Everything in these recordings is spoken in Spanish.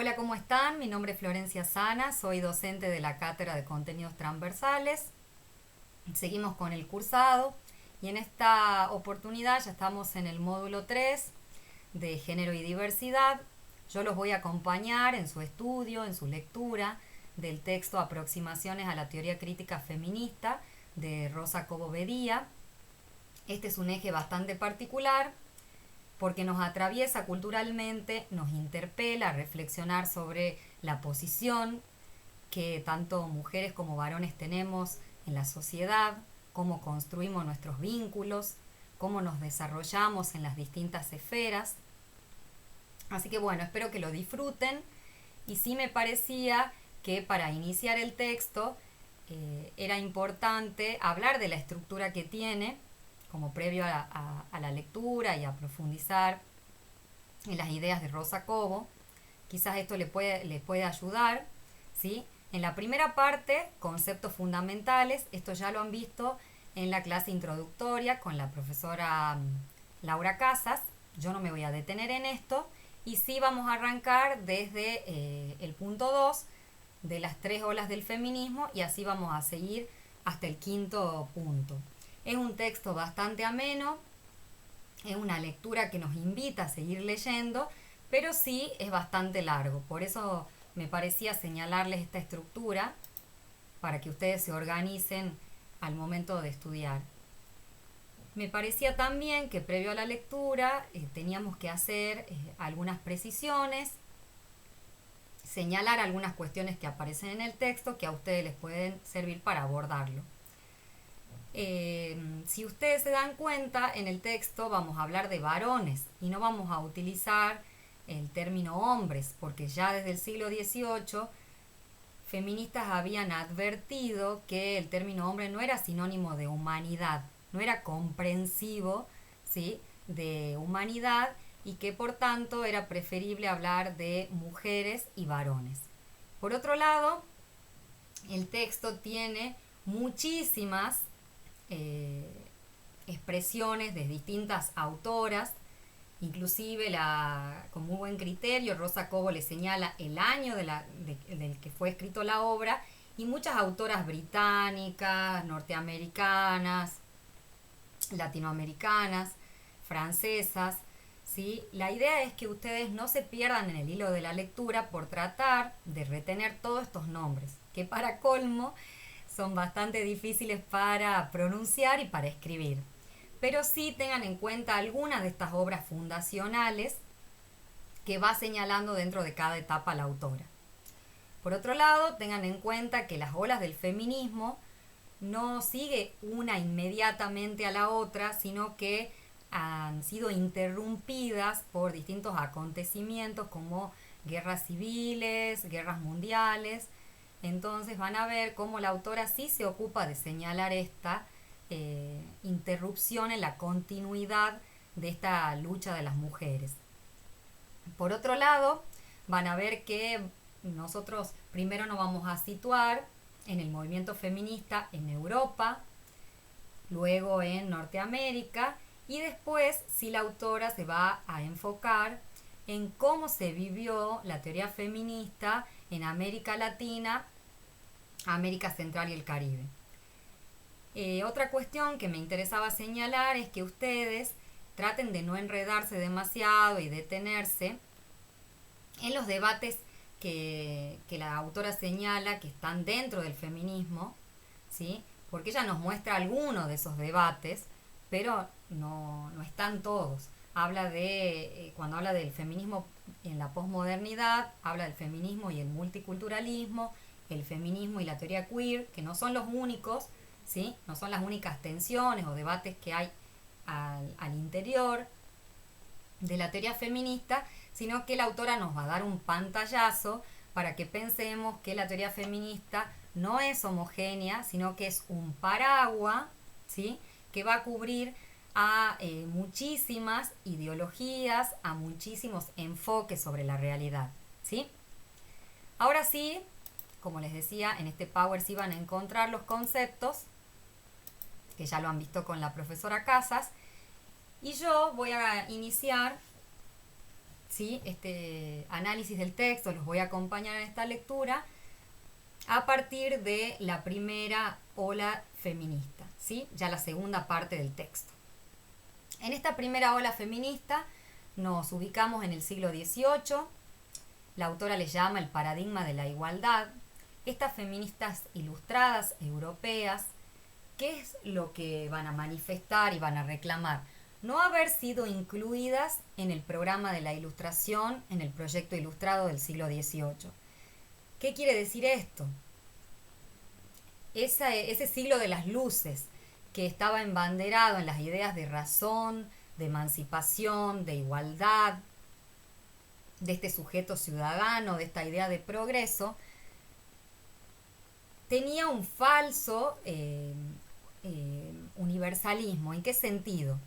Hola, ¿cómo están? Mi nombre es Florencia Sana, soy docente de la Cátedra de Contenidos Transversales. Seguimos con el cursado y en esta oportunidad ya estamos en el módulo 3 de Género y Diversidad. Yo los voy a acompañar en su estudio, en su lectura del texto Aproximaciones a la Teoría Crítica Feminista de Rosa Cobo Bedía. Este es un eje bastante particular porque nos atraviesa culturalmente, nos interpela a reflexionar sobre la posición que tanto mujeres como varones tenemos en la sociedad, cómo construimos nuestros vínculos, cómo nos desarrollamos en las distintas esferas. Así que bueno, espero que lo disfruten y sí me parecía que para iniciar el texto era importante hablar de la estructura que tiene como previo a la lectura y a profundizar en las ideas de Rosa Cobo. Quizás esto le puede ayudar, ¿sí? En la primera parte, conceptos fundamentales, esto ya lo han visto en la clase introductoria con la profesora Laura Casas. Yo no me voy a detener en esto y sí vamos a arrancar desde el punto 2 de las 3 olas del feminismo y así vamos a seguir hasta el quinto punto. Es un texto bastante ameno, es una lectura que nos invita a seguir leyendo, pero sí es bastante largo. Por eso me parecía señalarles esta estructura para que ustedes se organicen al momento de estudiar. Me parecía también que previo a la lectura teníamos que hacer algunas precisiones, señalar algunas cuestiones que aparecen en el texto que a ustedes les pueden servir para abordarlo. Si ustedes se dan cuenta, en el texto vamos a hablar de varones y no vamos a utilizar el término hombres, porque ya desde el siglo XVIII feministas habían advertido que el término hombre no era sinónimo de humanidad, no era comprensivo, ¿sí?, de humanidad y que por tanto era preferible hablar de mujeres y varones. Por otro lado, el texto tiene muchísimas expresiones de distintas autoras, inclusive con muy buen criterio Rosa Cobo le señala el año del que fue escrito la obra y muchas autoras británicas, norteamericanas, latinoamericanas, francesas, ¿sí? La idea es que ustedes no se pierdan en el hilo de la lectura por tratar de retener todos estos nombres, que para colmo son bastante difíciles para pronunciar y para escribir. Pero sí tengan en cuenta algunas de estas obras fundacionales que va señalando dentro de cada etapa la autora. Por otro lado, tengan en cuenta que las olas del feminismo no sigue una inmediatamente a la otra, sino que han sido interrumpidas por distintos acontecimientos como guerras civiles, guerras mundiales. Entonces van a ver cómo la autora sí se ocupa de señalar esta interrupción en la continuidad de esta lucha de las mujeres. Por otro lado, van a ver que nosotros primero nos vamos a situar en el movimiento feminista en Europa, luego en Norteamérica y después si la autora se va a enfocar en cómo se vivió la teoría feminista en América Latina, América Central y el Caribe. Otra cuestión que me interesaba señalar es que ustedes traten de no enredarse demasiado y detenerse en los debates que la autora señala que están dentro del feminismo, ¿sí? Porque ella nos muestra algunos de esos debates, pero no están todos. Cuando habla del feminismo en la posmodernidad, habla del feminismo y el multiculturalismo, el feminismo y la teoría queer, que no son los únicos, ¿sí? No son las únicas tensiones o debates que hay al interior de la teoría feminista, sino que la autora nos va a dar un pantallazo para que pensemos que la teoría feminista no es homogénea, sino que es un paraguas, ¿sí?, que va a cubrir a muchísimas ideologías, a muchísimos enfoques sobre la realidad, ¿sí? Ahora sí, como les decía, en este Power sí van a encontrar los conceptos, que ya lo han visto con la profesora Casas, y yo voy a iniciar ¿sí? Este análisis del texto, los voy a acompañar en esta lectura a partir de la primera ola feminista, ¿sí? Ya la segunda parte del texto. En esta primera ola feminista nos ubicamos en el siglo XVIII. La autora le llama el paradigma de la igualdad. Estas feministas ilustradas europeas, ¿qué es lo que van a manifestar y van a reclamar? No haber sido incluidas en el programa de la ilustración, en el proyecto ilustrado del siglo XVIII. ¿Qué quiere decir esto? Ese siglo de las luces que estaba embanderado en las ideas de razón, de emancipación, de igualdad, de este sujeto ciudadano, de esta idea de progreso, tenía un falso universalismo. ¿En qué sentido?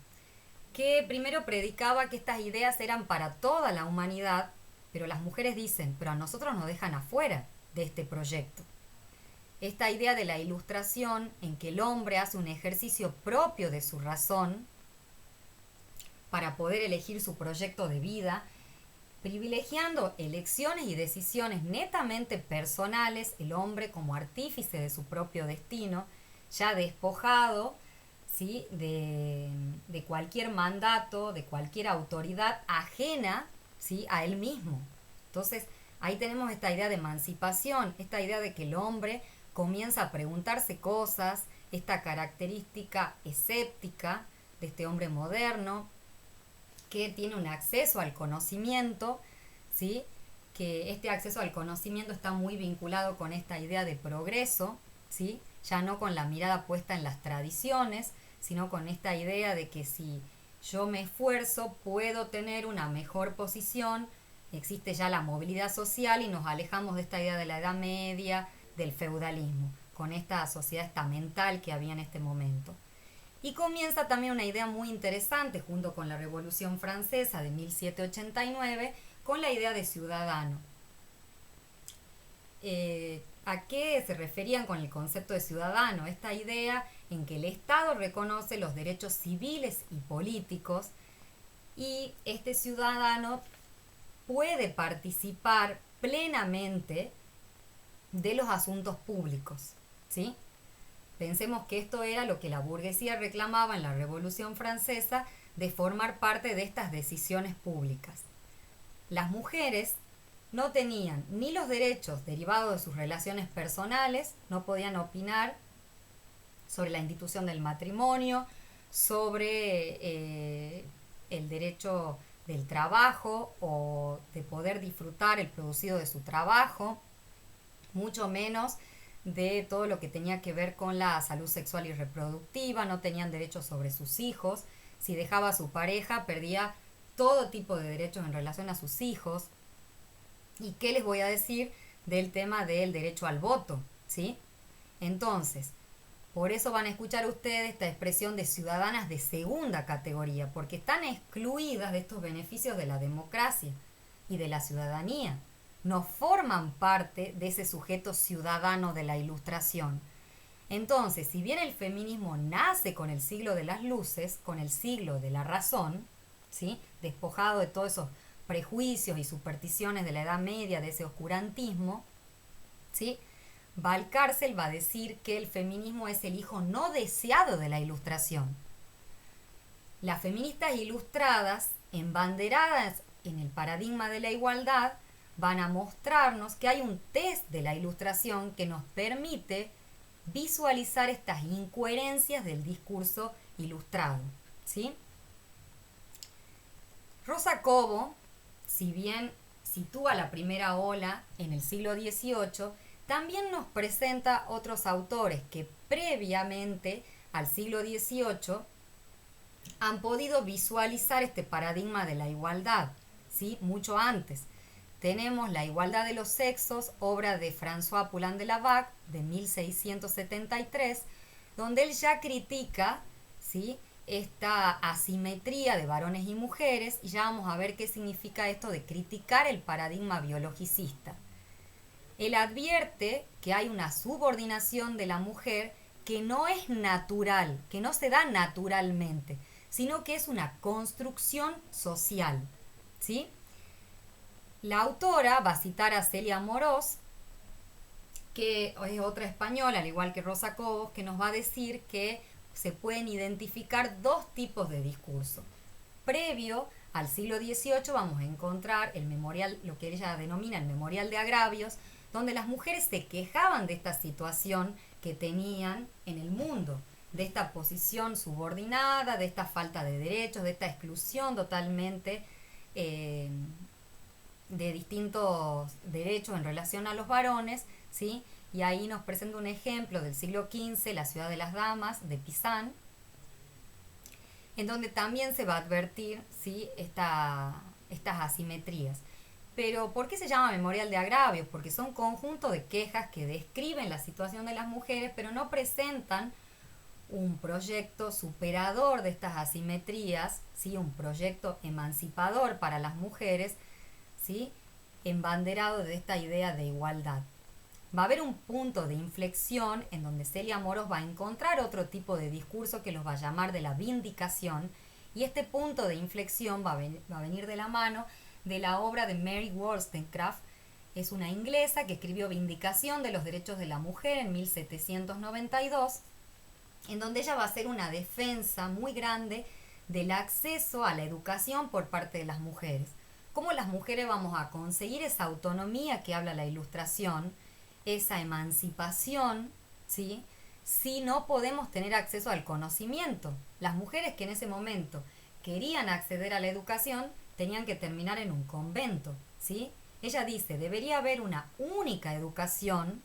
Que primero predicaba que estas ideas eran para toda la humanidad, pero las mujeres dicen, pero a nosotros nos dejan afuera de este proyecto. Esta idea de la ilustración en que el hombre hace un ejercicio propio de su razón para poder elegir su proyecto de vida, privilegiando elecciones y decisiones netamente personales, el hombre como artífice de su propio destino, ya despojado, ¿sí? de cualquier mandato, de cualquier autoridad ajena, ¿sí? a él mismo. Entonces, ahí tenemos esta idea de emancipación, esta idea de que el hombre comienza a preguntarse cosas, esta característica escéptica de este hombre moderno, que tiene un acceso al conocimiento, ¿sí? Que este acceso al conocimiento está muy vinculado con esta idea de progreso, ¿sí? Ya no con la mirada puesta en las tradiciones, sino con esta idea de que si yo me esfuerzo puedo tener una mejor posición. Existe ya la movilidad social y nos alejamos de esta idea de la Edad Media, del feudalismo, con esta sociedad estamental que había en este momento. Y comienza también una idea muy interesante junto con la Revolución Francesa de 1789, con la idea de ciudadano. ¿A qué se referían con el concepto de ciudadano? Esta idea en que el Estado reconoce los derechos civiles y políticos y este ciudadano puede participar plenamente de los asuntos públicos, ¿sí? Pensemos que esto era lo que la burguesía reclamaba en la Revolución Francesa, de formar parte de estas decisiones públicas. Las mujeres no tenían ni los derechos derivados de sus relaciones personales, no podían opinar sobre la institución del matrimonio, sobre el derecho del trabajo o de poder disfrutar el producido de su trabajo, mucho menos de todo lo que tenía que ver con la salud sexual y reproductiva, no tenían derechos sobre sus hijos, si dejaba a su pareja perdía todo tipo de derechos en relación a sus hijos. ¿Y qué les voy a decir del tema del derecho al voto? ¿Sí? Entonces, por eso van a escuchar ustedes esta expresión de ciudadanas de segunda categoría, porque están excluidas de estos beneficios de la democracia y de la ciudadanía. No forman parte de ese sujeto ciudadano de la Ilustración. Entonces, si bien el feminismo nace con el siglo de las luces, con el siglo de la razón, ¿sí? Despojado de todos esos prejuicios y supersticiones de la Edad Media, de ese oscurantismo, ¿sí? Valcárcel va a decir que el feminismo es el hijo no deseado de la Ilustración. Las feministas ilustradas, embanderadas en el paradigma de la igualdad, van a mostrarnos que hay un test de la Ilustración que nos permite visualizar estas incoherencias del discurso ilustrado, ¿sí? Rosa Cobo, si bien sitúa la primera ola en el siglo XVIII, también nos presenta otros autores que previamente al siglo XVIII han podido visualizar este paradigma de la igualdad, ¿sí? Mucho antes. Tenemos La igualdad de los sexos, obra de François Poulain de Lavac, de 1673, donde él ya critica, ¿sí? esta asimetría de varones y mujeres, y ya vamos a ver qué significa esto de criticar el paradigma biologicista. Él advierte que hay una subordinación de la mujer que no es natural, que no se da naturalmente, sino que es una construcción social, ¿sí? La autora va a citar a Celia Amorós, que es otra española, al igual que Rosa Cobos, que nos va a decir que se pueden identificar dos tipos de discurso. Previo al siglo XVIII vamos a encontrar el memorial, lo que ella denomina el memorial de agravios, donde las mujeres se quejaban de esta situación que tenían en el mundo, de esta posición subordinada, de esta falta de derechos, de esta exclusión totalmente de distintos derechos en relación a los varones, ¿sí? Y ahí nos presenta un ejemplo del siglo XV, la ciudad de las damas, de Pizán, en donde también se va a advertir, ¿sí? estas asimetrías. Pero ¿por qué se llama memorial de agravios? Porque son conjunto de quejas que describen la situación de las mujeres, pero no presentan un proyecto superador de estas asimetrías, ¿sí? Un proyecto emancipador para las mujeres, ¿sí? Embanderado de esta idea de igualdad. Va a haber un punto de inflexión en donde Celia Amorós va a encontrar otro tipo de discurso que los va a llamar de la vindicación, y este punto de inflexión va a venir de la mano de la obra de Mary Wollstonecraft. Es una inglesa que escribió Vindicación de los Derechos de la Mujer en 1792, en donde ella va a hacer una defensa muy grande del acceso a la educación por parte de las mujeres. ¿Cómo las mujeres vamos a conseguir esa autonomía que habla la Ilustración, esa emancipación, ¿sí? Si no podemos tener acceso al conocimiento? Las mujeres que en ese momento querían acceder a la educación tenían que terminar en un convento, ¿sí? Ella dice, debería haber una única educación,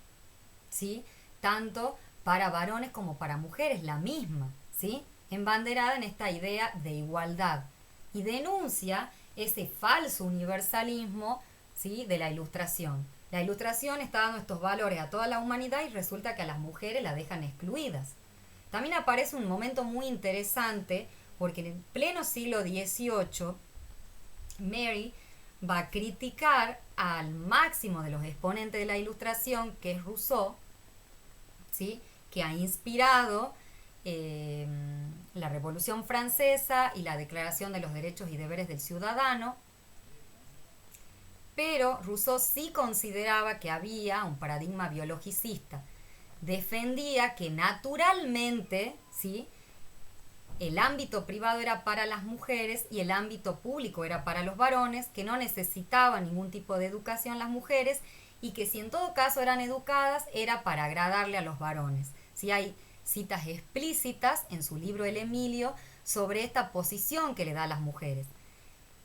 ¿sí? Tanto para varones como para mujeres, la misma, ¿sí? Embanderada en esta idea de igualdad. Y denuncia ese falso universalismo, ¿sí? De la Ilustración. La Ilustración está dando estos valores a toda la humanidad y resulta que a las mujeres la dejan excluidas. También aparece un momento muy interesante porque en el pleno siglo XVIII Mary va a criticar al máximo de los exponentes de la Ilustración, que es Rousseau, ¿sí? Que ha inspirado la Revolución Francesa y la Declaración de los Derechos y Deberes del Ciudadano. Pero Rousseau sí consideraba que había un paradigma biologicista. Defendía que naturalmente, ¿sí? El ámbito privado era para las mujeres y el ámbito público era para los varones, que no necesitaban ningún tipo de educación las mujeres y que si en todo caso eran educadas era para agradarle a los varones. ¿Sí? Hay citas explícitas en su libro El Emilio sobre esta posición que le da a las mujeres.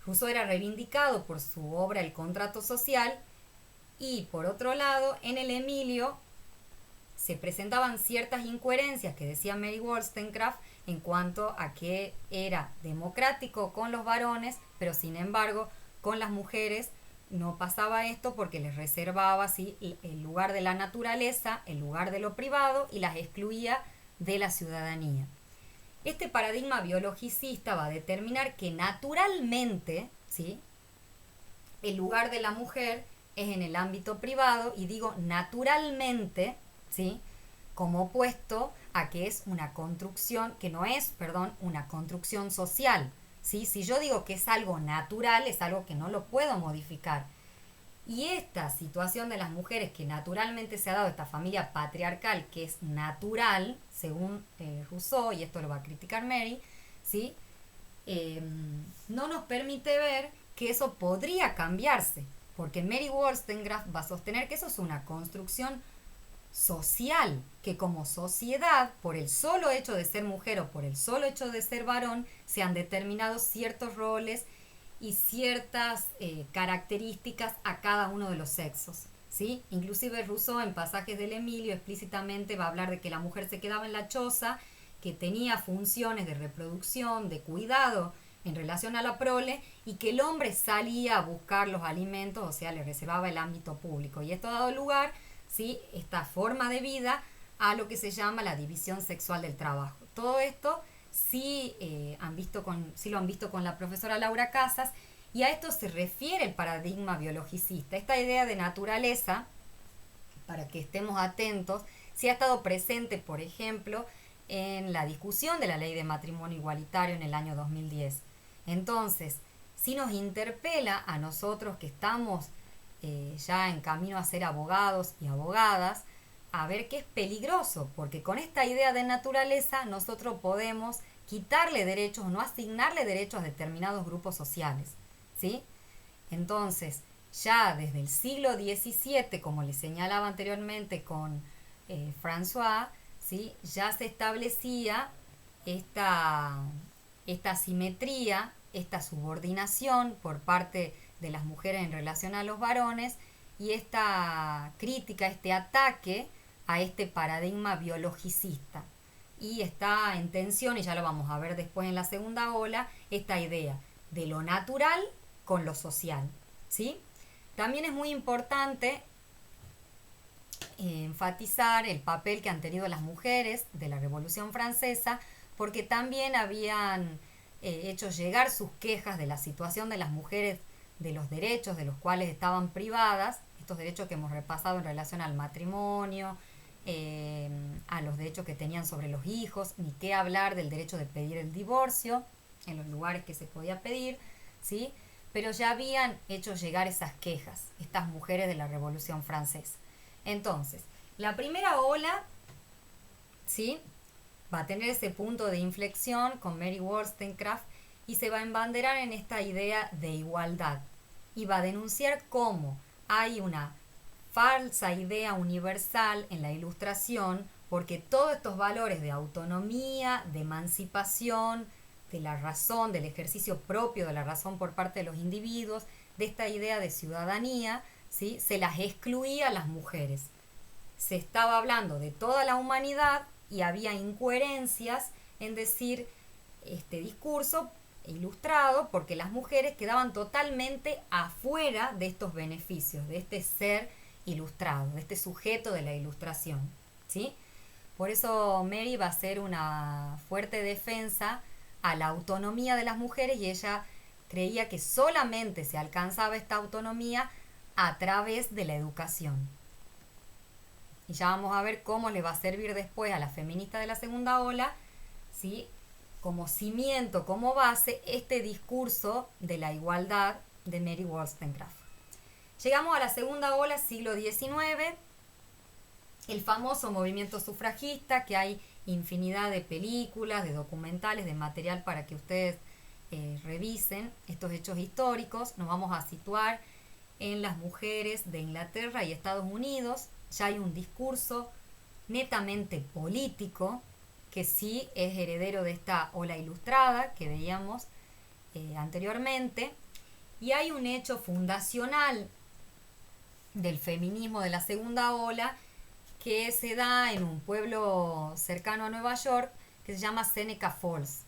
Rousseau era reivindicado por su obra El Contrato Social y por otro lado en El Emilio se presentaban ciertas incoherencias que decía Mary Wollstonecraft en cuanto a que era democrático con los varones, pero sin embargo con las mujeres no pasaba esto porque les reservaba, ¿sí? El lugar de la naturaleza, el lugar de lo privado y las excluía de la ciudadanía. Este paradigma biologicista va a determinar que naturalmente, ¿sí? El lugar de la mujer es en el ámbito privado, y digo naturalmente, ¿sí? Como opuesto a que es una construcción, que no es, perdón, una construcción social, ¿sí? Si yo digo que es algo natural, es algo que no lo puedo modificar. Y esta situación de las mujeres que naturalmente se ha dado, esta familia patriarcal que es natural, según Rousseau, y esto lo va a criticar Mary, ¿sí? No nos permite ver que eso podría cambiarse, porque Mary Wollstonecraft va a sostener que eso es una construcción social, que como sociedad, por el solo hecho de ser mujer o por el solo hecho de ser varón, se han determinado ciertos roles y ciertas características a cada uno de los sexos, ¿sí? Inclusive Rousseau en pasajes del Emilio explícitamente va a hablar de que la mujer se quedaba en la choza, que tenía funciones de reproducción, de cuidado en relación a la prole, y que el hombre salía a buscar los alimentos, o sea, le reservaba el ámbito público. Y esto ha dado lugar, ¿sí? Esta forma de vida a lo que se llama la división sexual del trabajo. Todo esto sí lo han visto con la profesora Laura Casas, y a esto se refiere el paradigma biologicista. Esta idea de naturaleza, para que estemos atentos, sí ha estado presente, por ejemplo, en la discusión de la ley de matrimonio igualitario en el año 2010. Entonces, sí nos interpela a nosotros que estamos ya en camino a ser abogados y abogadas, a ver que es peligroso, porque con esta idea de naturaleza nosotros podemos quitarle derechos o no asignarle derechos a determinados grupos sociales, ¿sí? Entonces, ya desde el siglo XVII, como les señalaba anteriormente con François, ¿sí? Ya se establecía esta, esta simetría, esta subordinación por parte de las mujeres en relación a los varones y esta crítica, este ataque a este paradigma biologicista. Y está en tensión, y ya lo vamos a ver después en la segunda ola, esta idea de lo natural con lo social, ¿sí? También es muy importante enfatizar el papel que han tenido las mujeres de la Revolución Francesa, porque también habían hecho llegar sus quejas de la situación de las mujeres, de los derechos de los cuales estaban privadas, estos derechos que hemos repasado en relación al matrimonio, a los derechos que tenían sobre los hijos, ni qué hablar del derecho de pedir el divorcio en los lugares que se podía pedir, ¿sí? Pero ya habían hecho llegar esas quejas, estas mujeres de la Revolución Francesa. Entonces, la primera ola, ¿sí? Va a tener ese punto de inflexión con Mary Wollstonecraft y se va a embanderar en esta idea de igualdad y va a denunciar cómo hay una falsa idea universal en la Ilustración, porque todos estos valores de autonomía, de emancipación, de la razón, del ejercicio propio de la razón por parte de los individuos, de esta idea de ciudadanía, ¿sí? Se las excluía a las mujeres. Se estaba hablando de toda la humanidad y había incoherencias en decir este discurso ilustrado porque las mujeres quedaban totalmente afuera de estos beneficios, de este ser ilustrado, de este sujeto de la ilustración, ¿sí? Por eso Mary va a hacer una fuerte defensa a la autonomía de las mujeres y ella creía que solamente se alcanzaba esta autonomía a través de la educación. Y ya vamos a ver cómo le va a servir después a la feminista de la segunda ola, ¿sí? Como cimiento, como base, este discurso de la igualdad de Mary Wollstonecraft. Llegamos a la segunda ola, siglo XIX, el famoso movimiento sufragista, que hay infinidad de películas, de documentales, de material para que ustedes revisen estos hechos históricos. Nos vamos a situar en las mujeres de Inglaterra y Estados Unidos. Ya hay un discurso netamente político que sí es heredero de esta ola ilustrada que veíamos anteriormente, y hay un hecho fundacional del feminismo de la segunda ola que se da en un pueblo cercano a Nueva York que se llama Seneca Falls.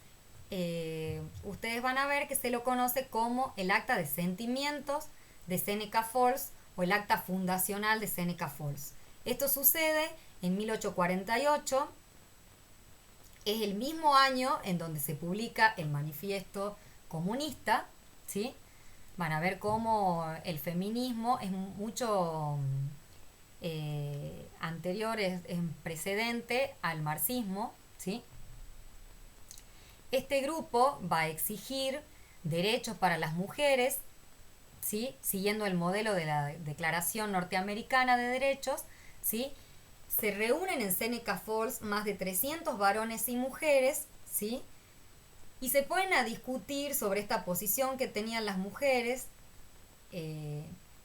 Ustedes van a ver que se lo conoce como el acta de sentimientos de Seneca Falls o el acta fundacional de Seneca Falls. Esto sucede en 1848, es el mismo año en donde se publica el manifiesto comunista, ¿sí? Van a ver cómo el feminismo es mucho anterior, es precedente al marxismo, ¿sí? Este grupo va a exigir derechos para las mujeres, ¿sí? Siguiendo el modelo de la Declaración Norteamericana de Derechos, ¿sí? Se reúnen en Seneca Falls más de 300 varones y mujeres, ¿sí? Y se ponen a discutir sobre esta posición que tenían las mujeres,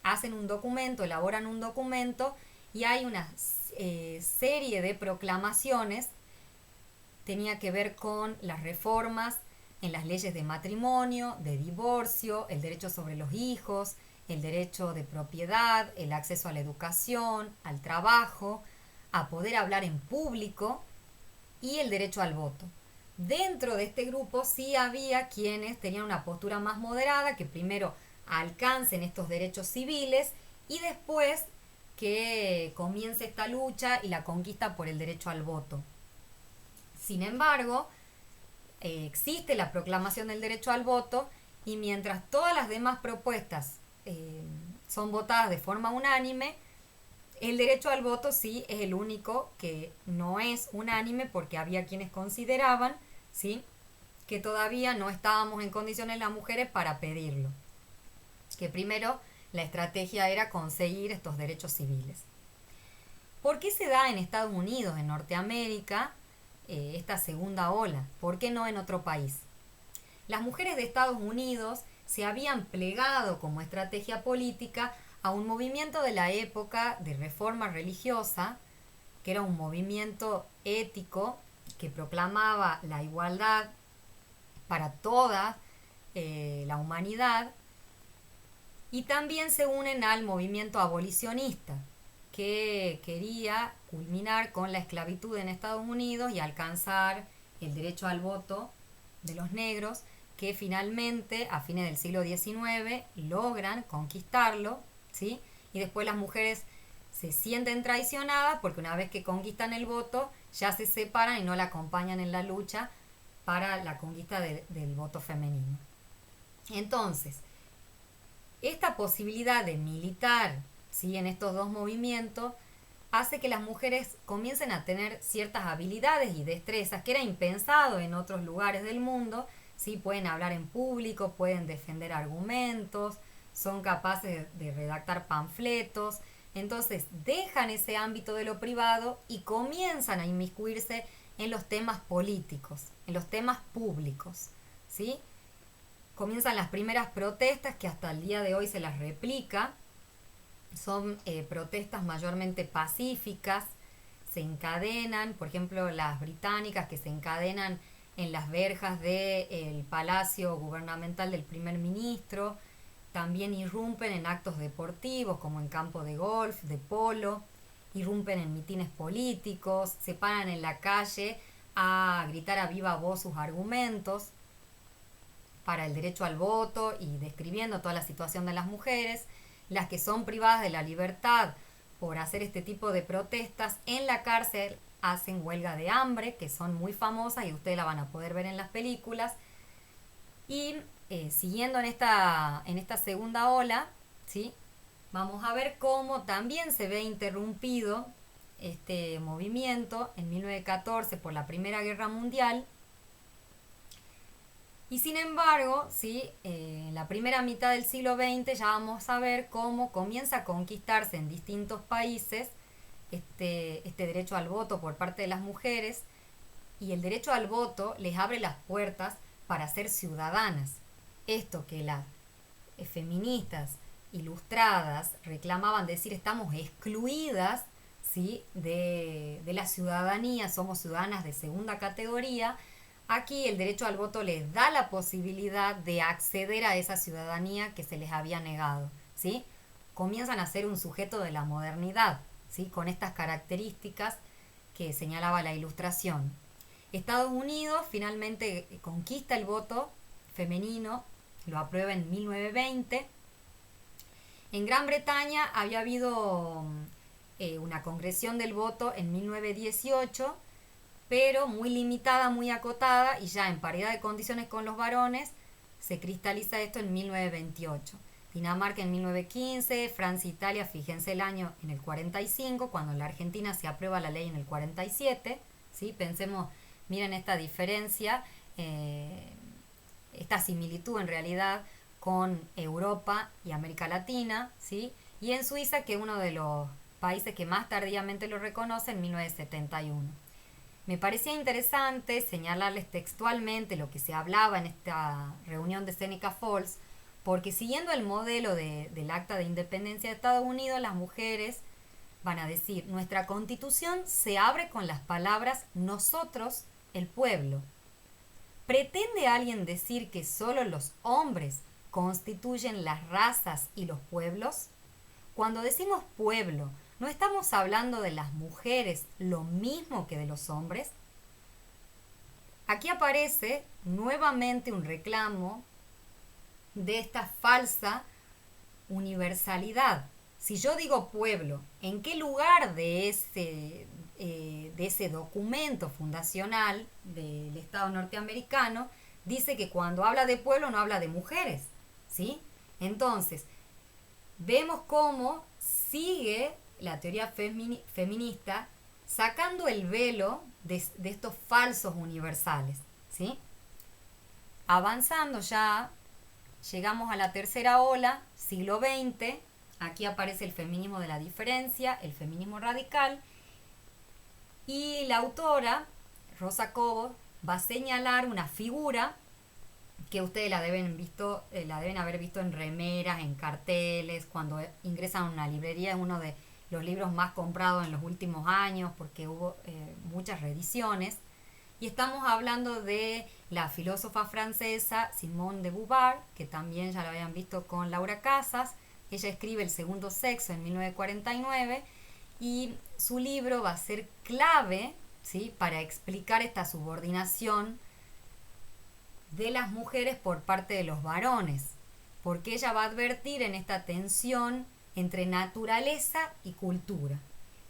hacen un documento, elaboran un documento y hay una serie de proclamaciones. Tenía que ver con las reformas en las leyes de matrimonio, de divorcio, el derecho sobre los hijos, el derecho de propiedad, el acceso a la educación, al trabajo, a poder hablar en público y el derecho al voto. Dentro de este grupo sí había quienes tenían una postura más moderada, que primero alcancen estos derechos civiles y después que comience esta lucha y la conquista por el derecho al voto. Sin embargo, existe la proclamación del derecho al voto y mientras todas las demás propuestas son votadas de forma unánime, el derecho al voto sí es el único que no es unánime porque había quienes consideraban, ¿sí?, que todavía no estábamos en condiciones las mujeres para pedirlo. Que primero la estrategia era conseguir estos derechos civiles. ¿Por qué se da en Estados Unidos, en Norteamérica, esta segunda ola? ¿Por qué no en otro país? Las mujeres de Estados Unidos se habían plegado como estrategia política a un movimiento de la época de reforma religiosa, que era un movimiento ético que proclamaba la igualdad para toda la humanidad, y también se unen al movimiento abolicionista, que quería culminar con la esclavitud en Estados Unidos y alcanzar el derecho al voto de los negros, que finalmente a fines del siglo XIX logran conquistarlo, ¿sí? Y después las mujeres se sienten traicionadas porque una vez que conquistan el voto ya se separan y no la acompañan en la lucha para la conquista del voto femenino. Entonces, esta posibilidad de militar, ¿sí?, en estos dos movimientos hace que las mujeres comiencen a tener ciertas habilidades y destrezas que era impensado en otros lugares del mundo. ¿Sí? Pueden hablar en público, pueden defender argumentos, son capaces de redactar panfletos. Entonces dejan ese ámbito de lo privado y comienzan a inmiscuirse en los temas políticos, en los temas públicos, ¿sí? Comienzan las primeras protestas que hasta el día de hoy se las replica. Son protestas mayormente pacíficas, se encadenan, por ejemplo las británicas que se encadenan en las verjas del palacio gubernamental del primer ministro, también irrumpen en actos deportivos como en campo de golf, de polo, irrumpen en mitines políticos, se paran en la calle a gritar a viva voz sus argumentos para el derecho al voto y describiendo toda la situación de las mujeres. Las que son privadas de la libertad por hacer este tipo de protestas en la cárcel hacen huelga de hambre, que son muy famosas y ustedes la van a poder ver en las películas. Y siguiendo en esta segunda ola, ¿sí?, vamos a ver cómo también se ve interrumpido este movimiento en 1914 por la Primera Guerra Mundial. Y sin embargo, ¿sí?, en la primera mitad del siglo XX ya vamos a ver cómo comienza a conquistarse en distintos países este derecho al voto por parte de las mujeres, y el derecho al voto les abre las puertas para ser ciudadanas. Esto que las feministas ilustradas reclamaban, decir estamos excluidas, ¿sí?, de la ciudadanía, somos ciudadanas de segunda categoría. Aquí el derecho al voto les da la posibilidad de acceder a esa ciudadanía que se les había negado, ¿sí? Comienzan a ser un sujeto de la modernidad, ¿sí?, con estas características que señalaba la ilustración. Estados Unidos finalmente conquista el voto femenino, lo aprueba en 1920. En Gran Bretaña había habido una concreción del voto en 1918, pero muy limitada, muy acotada, y ya en paridad de condiciones con los varones se cristaliza esto en 1928. Dinamarca en 1915, Francia e Italia, fíjense el año, en el 45, cuando en la Argentina se aprueba la ley en el 47, ¿sí? Pensemos, miren esta diferencia, esta similitud en realidad con Europa y América Latina, ¿sí? Y en Suiza, que es uno de los países que más tardíamente lo reconoce, en 1971. Me parecía interesante señalarles textualmente lo que se hablaba en esta reunión de Seneca Falls, porque siguiendo el modelo del Acta de Independencia de Estados Unidos, las mujeres van a decir, nuestra Constitución se abre con las palabras nosotros, el pueblo. ¿Pretende alguien decir que solo los hombres constituyen las razas y los pueblos? Cuando decimos pueblo, ¿no estamos hablando de las mujeres lo mismo que de los hombres? Aquí aparece nuevamente un reclamo de esta falsa universalidad. Si yo digo pueblo, ¿en qué lugar de ese documento fundacional del Estado norteamericano dice que cuando habla de pueblo no habla de mujeres? ¿Sí? Entonces, vemos cómo sigue la teoría feminista sacando el velo de estos falsos universales, ¿sí? Avanzando ya, llegamos a la tercera ola, siglo XX. Aquí aparece el feminismo de la diferencia, el feminismo radical. Y la autora, Rosa Cobo, va a señalar una figura que ustedes la deben haber visto en remeras, en carteles, cuando ingresan a una librería, es uno de los libros más comprados en los últimos años porque hubo muchas reediciones. Y estamos hablando de la filósofa francesa Simone de Beauvoir, que también ya la habían visto con Laura Casas. Ella escribe El segundo sexo en 1949 y su libro va a ser clave, ¿sí?, para explicar esta subordinación de las mujeres por parte de los varones, porque ella va a advertir en esta tensión entre naturaleza y cultura.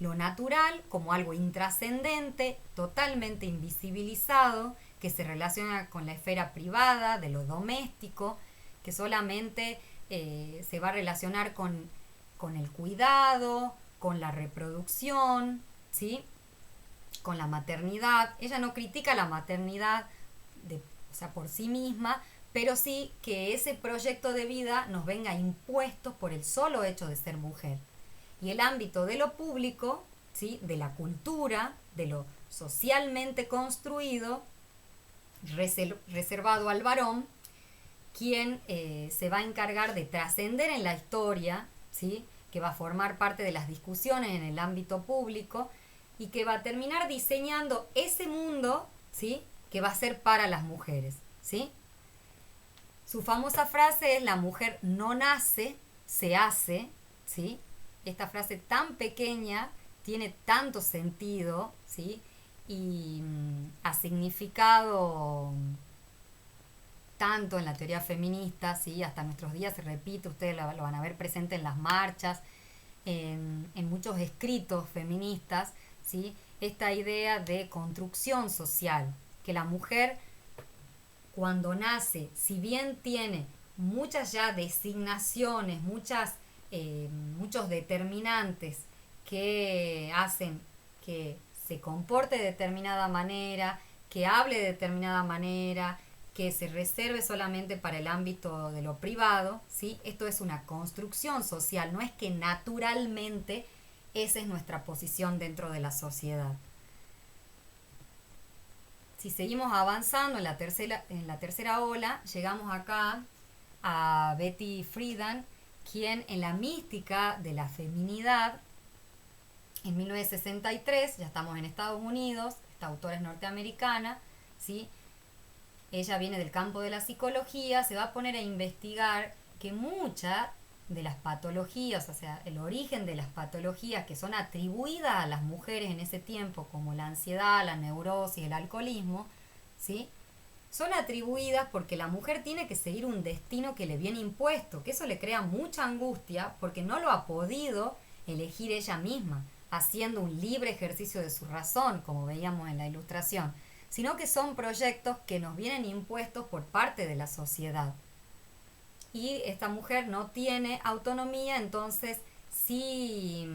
Lo natural como algo intrascendente, totalmente invisibilizado, que se relaciona con la esfera privada, de lo doméstico, que solamente se va a relacionar con el cuidado, con la reproducción, ¿sí?, con la maternidad. Ella no critica la maternidad o sea, por sí misma, pero sí que ese proyecto de vida nos venga impuesto por el solo hecho de ser mujer. Y el ámbito de lo público, ¿sí?, de la cultura, de lo socialmente construido, reservado al varón, quien se va a encargar de trascender en la historia, ¿sí?, que va a formar parte de las discusiones en el ámbito público y que va a terminar diseñando ese mundo, ¿sí?, que va a ser para las mujeres, ¿sí? Su famosa frase es: la mujer no nace, se hace, ¿sí? Esta frase tan pequeña tiene tanto sentido, ¿sí?, y ha significado tanto en la teoría feminista, ¿sí?, hasta nuestros días se repite, ustedes lo van a ver presente en las marchas, en muchos escritos feministas, ¿sí?, esta idea de construcción social, que la mujer cuando nace, si bien tiene muchas ya designaciones, muchos determinantes que hacen que se comporte de determinada manera, que hable de determinada manera, que se reserve solamente para el ámbito de lo privado, ¿sí? Esto es una construcción social, no es que naturalmente esa es nuestra posición dentro de la sociedad. Si seguimos avanzando en la tercera ola, llegamos acá a Betty Friedan, quien en la mística de la feminidad, en 1963, ya estamos en Estados Unidos, esta autora es norteamericana, ¿sí?, ella viene del campo de la psicología, se va a poner a investigar que muchas de las patologías, o sea, el origen de las patologías que son atribuidas a las mujeres en ese tiempo, como la ansiedad, la neurosis, el alcoholismo, ¿sí?, son atribuidas porque la mujer tiene que seguir un destino que le viene impuesto, que eso le crea mucha angustia porque no lo ha podido elegir ella misma, haciendo un libre ejercicio de su razón, como veíamos en la ilustración, sino que son proyectos que nos vienen impuestos por parte de la sociedad. Y esta mujer no tiene autonomía, entonces sí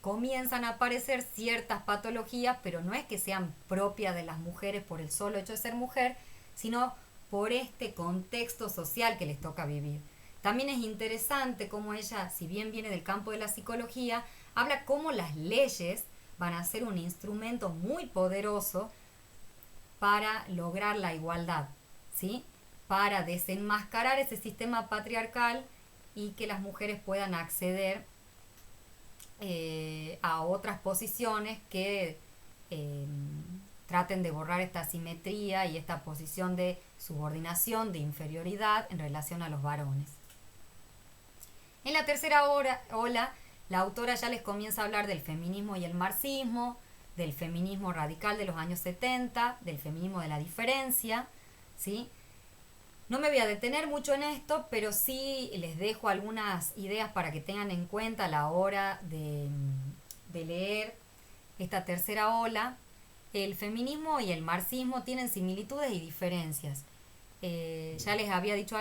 comienzan a aparecer ciertas patologías, pero no es que sean propias de las mujeres por el solo hecho de ser mujer, sino por este contexto social que les toca vivir. También es interesante cómo ella, si bien viene del campo de la psicología, habla cómo las leyes van a ser un instrumento muy poderoso para lograr la igualdad, ¿sí?, para desenmascarar ese sistema patriarcal y que las mujeres puedan acceder a otras posiciones que traten de borrar esta asimetría y esta posición de subordinación, de inferioridad en relación a los varones. En la tercera ola, la autora ya les comienza a hablar del feminismo y el marxismo, del feminismo radical de los años 70, del feminismo de la diferencia, ¿sí? No me voy a detener mucho en esto, pero sí les dejo algunas ideas para que tengan en cuenta a la hora de leer esta tercera ola. El feminismo y el marxismo tienen similitudes y diferencias. Ya les había dicho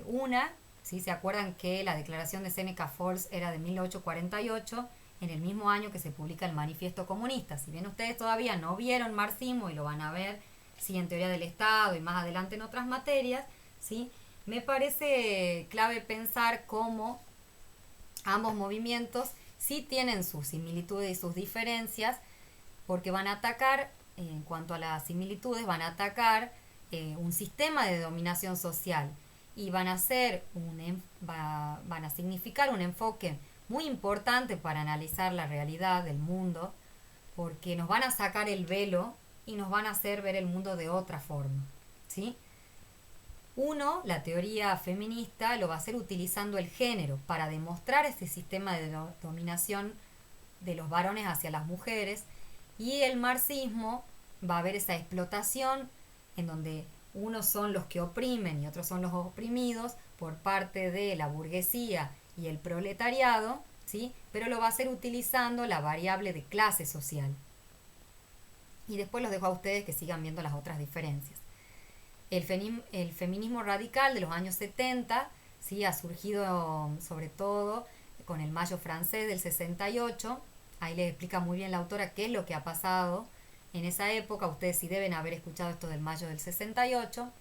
una, ¿sí? ¿Se acuerdan que la declaración de Seneca Falls era de 1848? En el mismo año que se publica el Manifiesto Comunista. Si bien ustedes todavía no vieron marxismo y lo van a ver ¿sí? En teoría del Estado y más adelante en otras materias, ¿sí? Me parece clave pensar cómo ambos movimientos sí tienen sus similitudes y sus diferencias, porque van a atacar, en cuanto a las similitudes, van a atacar un sistema de dominación social y van a van a significar un enfoque muy importante para analizar la realidad del mundo, porque nos van a sacar el velo y nos van a hacer ver el mundo de otra forma, ¿sí? Uno, la teoría feminista, lo va a hacer utilizando el género para demostrar este sistema de dominación de los varones hacia las mujeres, y el marxismo va a ver esa explotación en donde unos son los que oprimen y otros son los oprimidos por parte de la burguesía y el proletariado, ¿sí? Pero lo va a hacer utilizando la variable de clase social. Y después los dejo a ustedes que sigan viendo las otras diferencias. El feminismo radical de los años 70, ¿sí? Ha surgido sobre todo con el Mayo francés del 68. Ahí les explica muy bien la autora qué es lo que ha pasado en esa época. Ustedes sí deben haber escuchado esto del Mayo del 68.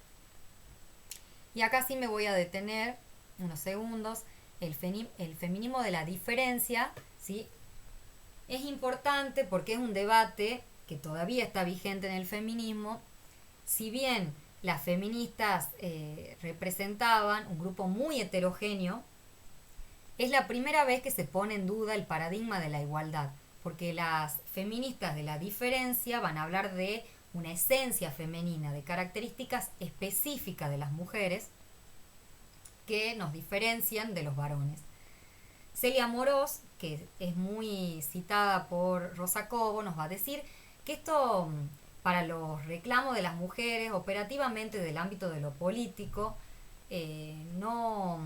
Y acá sí me voy a detener unos segundos. El feminismo de la diferencia, ¿sí? Es importante porque es un debate que todavía está vigente en el feminismo. Si bien las feministas representaban un grupo muy heterogéneo, es la primera vez que se pone en duda el paradigma de la igualdad, porque las feministas de la diferencia van a hablar de una esencia femenina, de características específicas de las mujeres que nos diferencian de los varones. Celia Morós, que es muy citada por Rosa Cobo, nos va a decir que esto, para los reclamos de las mujeres, operativamente del ámbito de lo político, no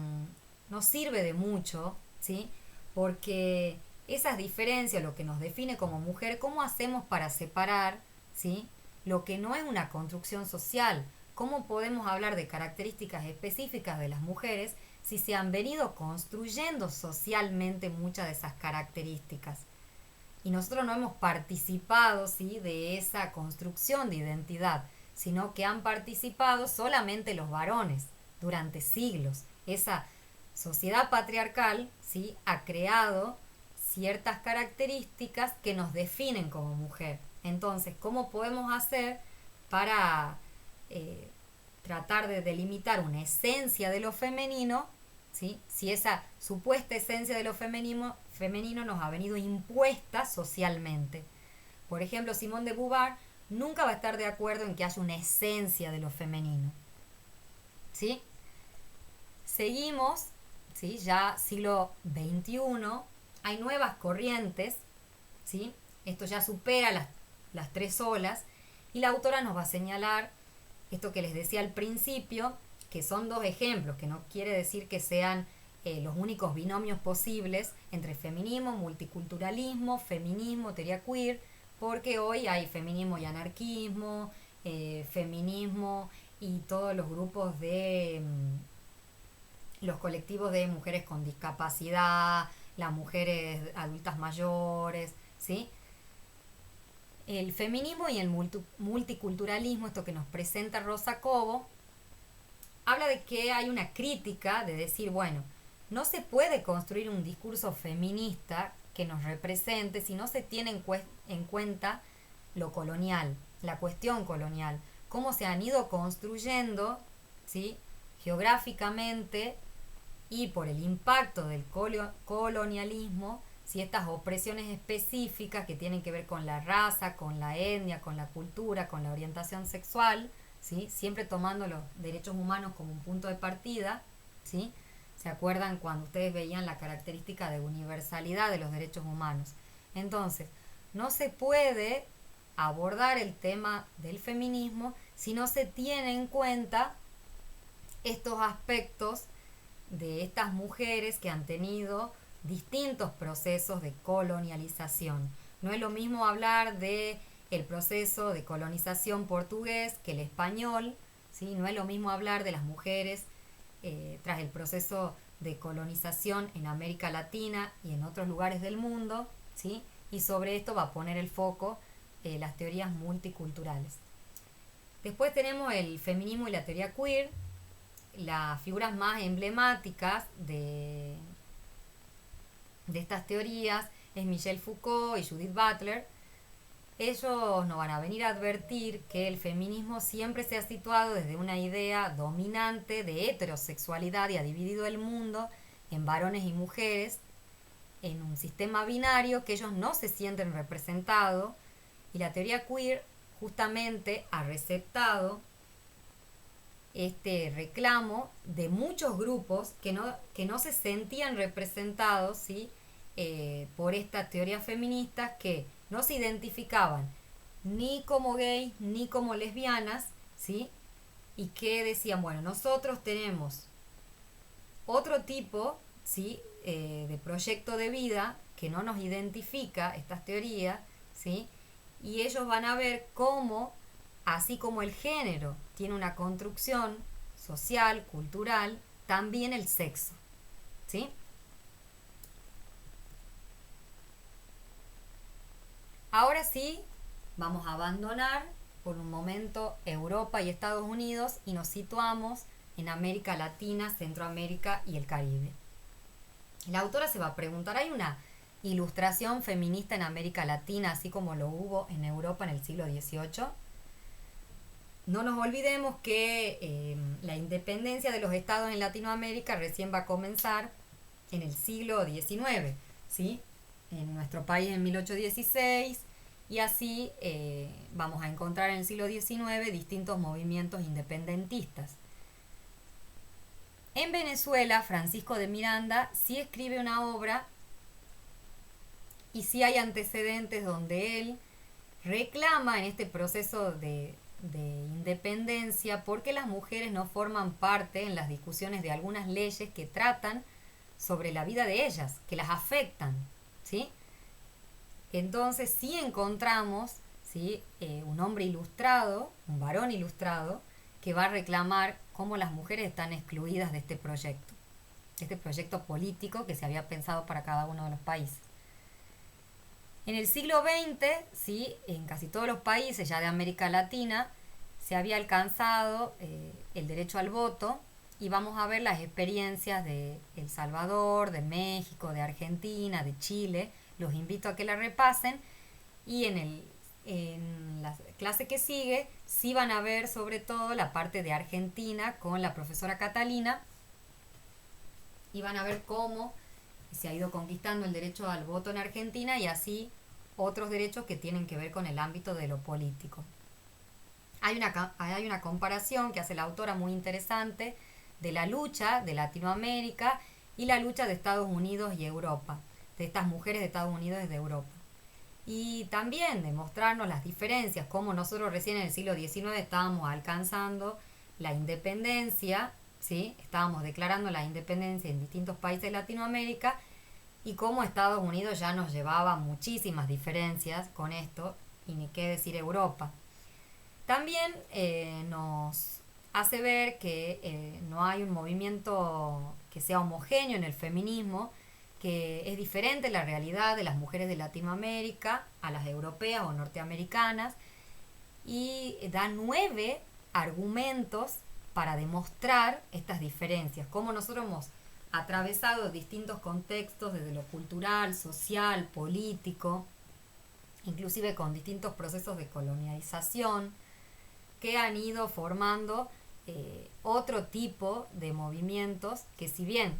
sirve de mucho, ¿sí? Porque esas diferencias, lo que nos define como mujer, ¿cómo hacemos para separar, ¿sí? Lo que no es una construcción social? ¿Cómo podemos hablar de características específicas de las mujeres si se han venido construyendo socialmente muchas de esas características? Y nosotros no hemos participado, ¿sí? De esa construcción de identidad, sino que han participado solamente los varones durante siglos. Esa sociedad patriarcal, ¿sí? Ha creado ciertas características que nos definen como mujer. Entonces, ¿cómo podemos hacer para tratar de delimitar una esencia de lo femenino, ¿sí? Si esa supuesta esencia de lo femenino nos ha venido impuesta socialmente? Por ejemplo, Simone de Beauvoir nunca va a estar de acuerdo en que haya una esencia de lo femenino, ¿sí? Seguimos, ¿sí? Ya siglo XXI, hay nuevas corrientes, ¿sí? Esto ya supera las tres olas, y la autora nos va a señalar esto que les decía al principio, que son dos ejemplos, que no quiere decir que sean los únicos binomios posibles entre feminismo, multiculturalismo, feminismo, teoría queer, porque hoy hay feminismo y anarquismo, feminismo y todos los grupos de los colectivos de mujeres con discapacidad, las mujeres adultas mayores, ¿sí? El feminismo y el multiculturalismo, esto que nos presenta Rosa Cobo, habla de que hay una crítica de decir, bueno, no se puede construir un discurso feminista que nos represente si no se tiene en cuenta lo colonial, la cuestión colonial, cómo se han ido construyendo, ¿sí? Geográficamente y por el impacto del colonialismo, ¿sí? Estas opresiones específicas que tienen que ver con la raza, con la etnia, con la cultura, con la orientación sexual, ¿sí? Siempre tomando los derechos humanos como un punto de partida, ¿sí? ¿Se acuerdan cuando ustedes veían la característica de universalidad de los derechos humanos? Entonces, no se puede abordar el tema del feminismo si no se tiene en cuenta estos aspectos de estas mujeres que han tenido distintos procesos de colonialización. No es lo mismo hablar de el proceso de colonización portugués que el español, ¿sí? No es lo mismo hablar de las mujeres tras el proceso de colonización en América Latina y en otros lugares del mundo, ¿sí? Y sobre esto va a poner el foco las teorías multiculturales. Después tenemos el feminismo y la teoría queer. Las figuras más emblemáticas de estas teorías es Michel Foucault y Judith Butler. Ellos nos van a venir a advertir que el feminismo siempre se ha situado desde una idea dominante de heterosexualidad y ha dividido el mundo en varones y mujeres en un sistema binario que ellos no se sienten representados, y la teoría queer justamente ha receptado este reclamo de muchos grupos que no se sentían representados, ¿sí? Por estas teorías feministas que no se identificaban ni como gays ni como lesbianas, ¿sí? Y que decían, bueno, nosotros tenemos otro tipo, ¿sí? De proyecto de vida que no nos identifica estas teorías, ¿sí? Y ellos van a ver cómo, así como el género tiene una construcción social, cultural, también el sexo, ¿sí? Ahora sí, vamos a abandonar por un momento Europa y Estados Unidos y nos situamos en América Latina, Centroamérica y el Caribe. La autora se va a preguntar, ¿hay una ilustración feminista en América Latina así como lo hubo en Europa en el siglo XVIII? No nos olvidemos que la independencia de los estados en Latinoamérica recién va a comenzar en el siglo XIX, ¿sí? En nuestro país en 1816, y así vamos a encontrar en el siglo XIX distintos movimientos independentistas. En Venezuela, Francisco de Miranda sí escribe una obra y sí hay antecedentes donde él reclama en este proceso de independencia porque las mujeres no forman parte en las discusiones de algunas leyes que tratan sobre la vida de ellas, que las afectan, ¿sí? Entonces sí encontramos, ¿sí? Un hombre ilustrado, un varón ilustrado, que va a reclamar cómo las mujeres están excluidas de este proyecto político que se había pensado para cada uno de los países. En el siglo XX, ¿sí? En casi todos los países ya de América Latina se había alcanzado el derecho al voto, y vamos a ver las experiencias de El Salvador, de México, de Argentina, de Chile. Los invito a que la repasen, y en la clase que sigue sí van a ver sobre todo la parte de Argentina con la profesora Catalina, y van a ver cómo se ha ido conquistando el derecho al voto en Argentina y así otros derechos que tienen que ver con el ámbito de lo político. Hay una comparación que hace la autora muy interesante de la lucha de Latinoamérica y la lucha de Estados Unidos y Europa, de estas mujeres de Estados Unidos y de Europa. Y también de mostrarnos las diferencias, como nosotros recién en el siglo XIX estábamos alcanzando la independencia, ¿sí? Estábamos declarando la independencia en distintos países de Latinoamérica, y cómo Estados Unidos ya nos llevaba muchísimas diferencias con esto, y ni qué decir Europa. También nos hace ver que no hay un movimiento que sea homogéneo en el feminismo, que es diferente la realidad de las mujeres de Latinoamérica a las europeas o norteamericanas, y da 9 argumentos para demostrar estas diferencias, cómo nosotros hemos atravesado distintos contextos desde lo cultural, social, político, inclusive con distintos procesos de colonialización que han ido formando otro tipo de movimientos que, si bien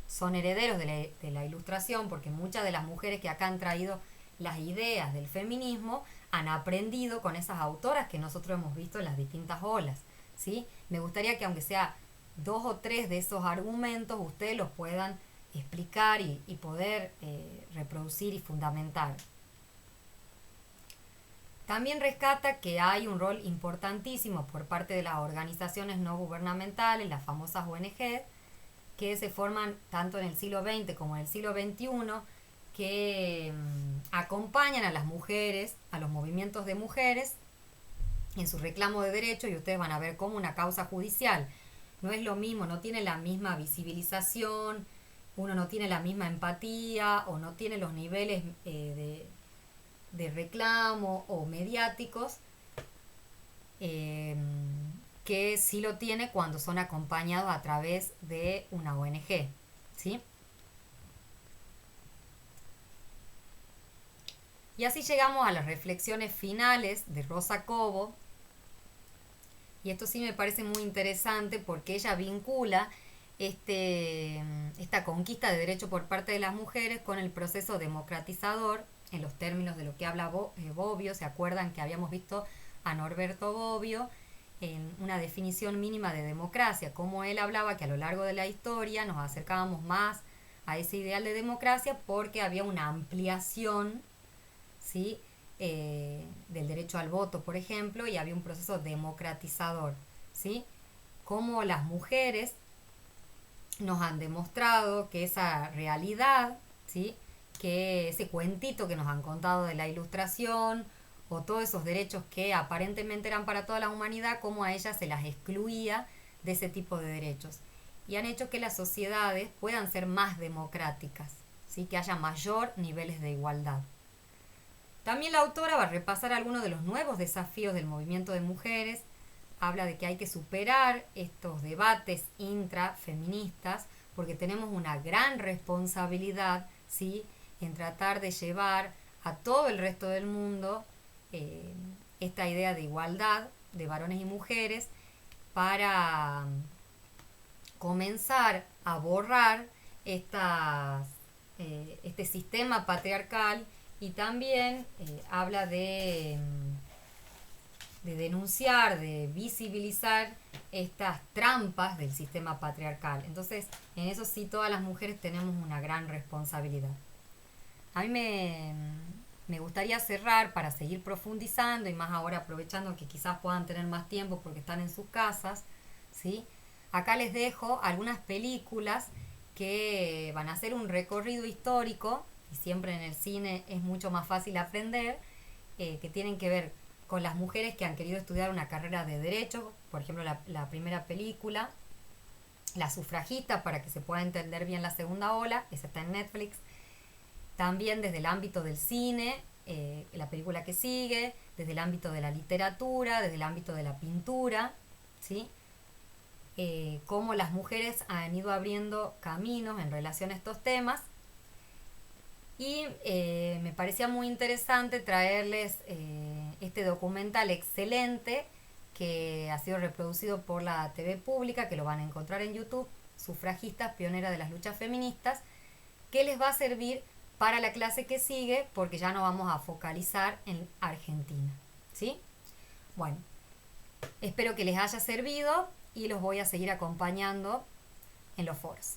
son herederos de la ilustración, porque muchas de las mujeres que acá han traído las ideas del feminismo han aprendido con esas autoras que nosotros hemos visto en las distintas olas, ¿sí? Me gustaría que aunque sea 2 o 3 de esos argumentos ustedes los puedan explicar y poder reproducir y fundamentar. También rescata que hay un rol importantísimo por parte de las organizaciones no gubernamentales, las famosas ONG, que se forman tanto en el siglo XX como en el siglo XXI, que acompañan a las mujeres, a los movimientos de mujeres en su reclamo de derechos, y ustedes van a ver cómo una causa judicial no es lo mismo, no tiene la misma visibilización, uno no tiene la misma empatía o no tiene los niveles de reclamo o mediáticos eh, que sí lo tiene cuando son acompañados a través de una ONG, ¿sí? Y así llegamos a las reflexiones finales de Rosa Cobo, y esto sí me parece muy interesante porque ella vincula esta conquista de derecho por parte de las mujeres con el proceso democratizador en los términos de lo que habla Bobbio. ¿Se acuerdan que habíamos visto a Norberto Bobbio en una definición mínima de democracia? Como él hablaba que a lo largo de la historia nos acercábamos más a ese ideal de democracia porque había una ampliación, ¿sí? Del derecho al voto, por ejemplo, y había un proceso democratizador, ¿sí? Como las mujeres nos han demostrado que esa realidad, ¿sí? Que ese cuentito que nos han contado de la ilustración o todos esos derechos que aparentemente eran para toda la humanidad, como a ellas se las excluía de ese tipo de derechos. Y han hecho que las sociedades puedan ser más democráticas, ¿sí? Que haya mayor niveles de igualdad. También la autora va a repasar algunos de los nuevos desafíos del movimiento de mujeres. Habla de que hay que superar estos debates intrafeministas porque tenemos una gran responsabilidad, ¿sí? En tratar de llevar a todo el resto del mundo esta idea de igualdad de varones y mujeres para comenzar a borrar este sistema patriarcal, y también habla de denunciar, de visibilizar estas trampas del sistema patriarcal. Entonces, en eso sí todas las mujeres tenemos una gran responsabilidad. A mí me gustaría cerrar para seguir profundizando y más ahora aprovechando que quizás puedan tener más tiempo porque están en sus casas, ¿sí? Acá les dejo algunas películas que van a hacer un recorrido histórico, y siempre en el cine es mucho más fácil aprender, que tienen que ver con las mujeres que han querido estudiar una carrera de derecho. Por ejemplo, la primera película, La sufragista, para que se pueda entender bien la segunda ola, esa está en Netflix. También desde el ámbito del cine, la película que sigue, desde el ámbito de la literatura, desde el ámbito de la pintura, ¿sí? Cómo las mujeres han ido abriendo caminos en relación a estos temas. Y me parecía muy interesante traerles este documental excelente que ha sido reproducido por la TV pública, que lo van a encontrar en YouTube, Sufragistas, pionera de las luchas feministas, que les va a servir para la clase que sigue porque ya no vamos a focalizar en Argentina, ¿sí? Bueno, espero que les haya servido y los voy a seguir acompañando en los foros.